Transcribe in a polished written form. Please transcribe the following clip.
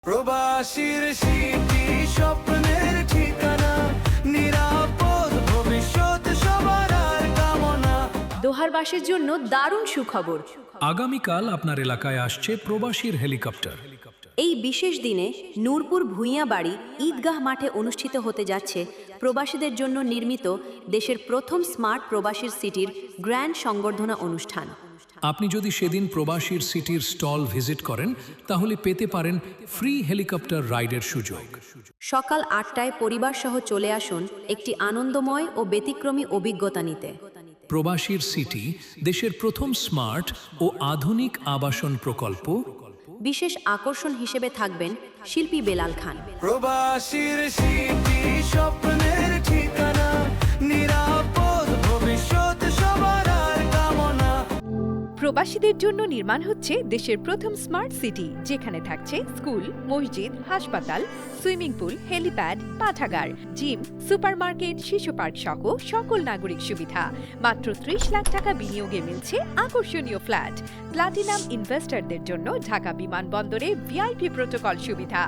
প্রবাসীর স্মৃতি স্বপ্নের ঠিকানা, নিরাপদ ভবিষ্যৎ সবার কামনা। দোহারবাসীর জন্য দারুণ সুখবর। আগামীকাল আপনার এলাকায় আসছে প্রবাসীর হেলিকপ্টার। এই বিশেষ দিনে নূরপুর ভূঁইয়াবাড়ি ঈদগাহ মাঠে অনুষ্ঠিত হতে যাচ্ছে প্রবাসীদের জন্য নির্মিত দেশের প্রথম স্মার্ট প্রবাসীর সিটির গ্র্যান্ড সংবর্ধনা অনুষ্ঠান। আপনি যদি সেদিন প্রবাসীর সিটির স্টল ভিজিট করেন তাহলে পেতে পারেন ফ্রি হেলিকপ্টার রাইডের সুযোগ। সকাল 8টায় পরিবার সহ চলে আসুন একটি আনন্দময় ও ব্যতিক্রমী অভিজ্ঞতা নিতে। প্রবাসীর সিটি দেশের প্রথম স্মার্ট ও আধুনিক আবাসন প্রকল্প। বিশেষ আকর্ষণ হিসেবে থাকবেন শিল্পী বেলাল খান। প্রবাসীর স্মৃতি স্বপ্নের ঠিকানা, নিরাপদ ভবিষ্যৎ সবার কামনা। প্রবাসীদের জন্য নির্মাণ হচ্ছে দেশের প্রথম স্মার্ট সিটি, যেখানে থাকছে স্কুল, মসজিদ, হাসপাতাল, সুইমিং পুল, হেলিপ্যাড, পাঠাগার, জিম, সুপারমার্কেট, শিশু পার্ক সহ সকল নাগরিক সুবিধা। মাত্র 30 লাখ টাকা বিনিয়োগে মিলছে আকর্ষণীয় ফ্ল্যাট। প্লাটিনাম ইনভেস্টরদের জন্য ঢাকা বিমানবন্দরে ভিআইপি প্রোটোকল সুবিধা।